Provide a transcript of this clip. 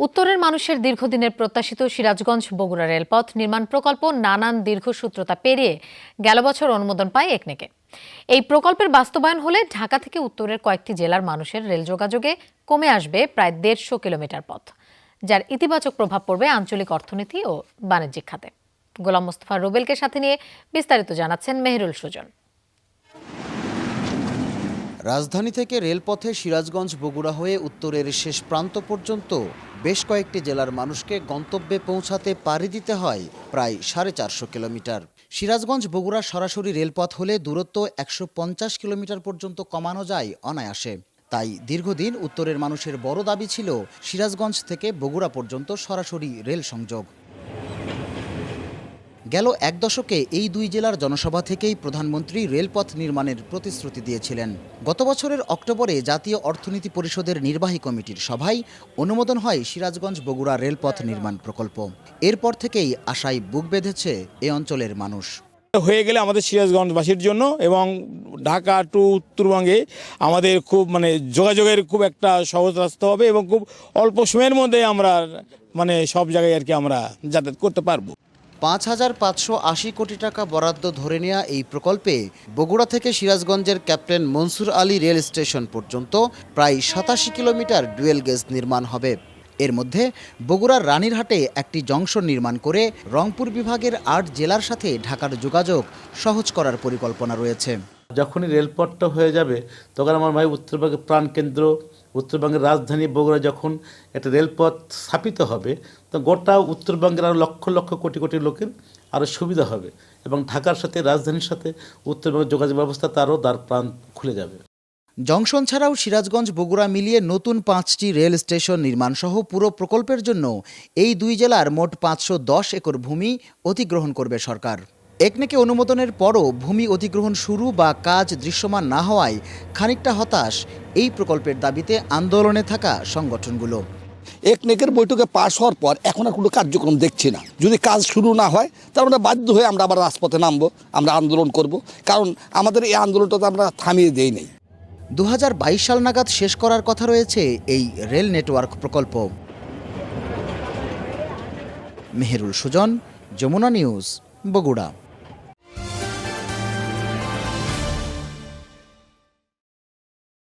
উত্তরের মানুষের দীর্ঘদিনের প্রত্যাশিত সিরাজগঞ্জ বগুড়া রেলপথ নির্মাণ প্রকল্প নানান দীর্ঘসূত্রতা পেরিয়ে গেল বছর অনুমোদন পায় একনেকে। এই প্রকল্পের বাস্তবায়ন হলে ঢাকা থেকে উত্তরের কয়েকটি জেলার মানুষের রেল যোগাযোগে কমে আসবে প্রায় 150 কিলোমিটার পথ, যার ইতিবাচক প্রভাব পড়বে আঞ্চলিক অর্থনীতি ও বাণিজ্যিক খাতে। গোলাম মোস্তফা রুবেলকে সাথে নিয়ে বিস্তারিত জানাচ্ছেন মেহেরুল সুজন। রাজধানী থেকে রেলপথে সিরাজগঞ্জ বগুড়া হয়ে উত্তরের শেষ প্রান্ত পর্যন্ত বেশ কয়েকটি জেলার মানুষকে গন্তব্যে পৌঁছাতে পাড়ি দিতে হয় প্রায় 450 কিলোমিটার। সিরাজগঞ্জ বগুড়া সরাসরি রেলপথ হলে দূরত্ব 150 কিলোমিটার পর্যন্ত কমানো যায় অনায়াসে। তাই দীর্ঘদিন উত্তরের মানুষের বড় দাবি ছিল সিরাজগঞ্জ থেকে বগুড়া পর্যন্ত সরাসরি রেল সংযোগ। গেল এক দশকে এই দুই জেলার জনসভা থেকেই প্রধানমন্ত্রী রেলপথ নির্মাণের প্রতিশ্রুতি দিয়েছিলেন। গত বছরের অক্টোবরে জাতীয় অর্থনীতি পরিষদের নির্বাহী কমিটির সভায় অনুমোদন হয় সিরাজগঞ্জ বগুড়া রেলপথ নির্মাণ প্রকল্প। এরপর থেকেই আশায় বুক বেঁধেছে এ অঞ্চলের মানুষ। হয়ে গেলে আমাদের সিরাজগঞ্জবাসীর জন্য এবং ঢাকা টু উত্তরবঙ্গে আমাদের খুব যোগাযোগের খুব একটা সহজ রাস্তা হবে এবং খুব অল্প সময়ের মধ্যে আমরা সব জায়গায় আর কি আমরা যাতায়াত করতে পারবো। 5,580 কোটি টাকা বরাদ্দ ধরে নেওয়া এই প্রকল্পে বগুড়া থেকে সিরাজগঞ্জের captain Mansur Ali rail station পর্যন্ত প্রায় 87 কিলোমিটার ডুয়েল গেজ নির্মাণ হবে। এর মধ্যে বগুড়ার রানীরহাটে একটি জংশন নির্মাণ করে রংপুর বিভাগের 8 জেলার সাথে ঢাকার যোগাযোগ সহজ করার পরিকল্পনা রয়েছে। যখনই রেলপথটা হয়ে যাবে তখন আমার ভাই উত্তরবঙ্গের প্রাণকেন্দ্র উত্তরবঙ্গের রাজধানী বগুড়া যখন একটা রেলপথ স্থাপিত হবে তো গোটা উত্তরবঙ্গের আরও লক্ষ লক্ষ কোটি কোটি লোকের আরও সুবিধা হবে এবং ঢাকার সাথে রাজধানীর সাথে উত্তরবঙ্গের যোগাযোগ ব্যবস্থা তারও দ্বার প্রাণ খুলে যাবে। জংশন ছাড়াও সিরাজগঞ্জ বগুড়া মিলিয়ে নতুন 5টি রেল স্টেশন নির্মাণ সহ পুরো প্রকল্পের জন্য এই দুই জেলার মোট 510 একর ভূমি অধিগ্রহণ করবে সরকার। একনেকে অনুমোদনের পরও ভূমি অধিগ্রহণ শুরু বা কাজ দৃশ্যমান না হওয়ায় খানিকটা হতাশ এই প্রকল্পের দাবিতে আন্দোলনে থাকা সংগঠনগুলো। একনেকের বৈঠকে পাশ হওয়ার পর এখন আর কোনো কার্যক্রম দেখছি না। যদি কাজ শুরু না হয় তাহলে আমরা বাধ্য হয়ে আমরা আবার রাজপথে নামবো, আমরা আন্দোলন করব, কারণ আমাদের এই আন্দোলনটা তো আমরা থামিয়ে দেই নাই। 2022 সাল নাগাদ শেষ করার কথা রয়েছে এই রেল নেটওয়ার্ক প্রকল্প। মেহেরুল সুজন, যমুনা নিউজ, বগুড়া।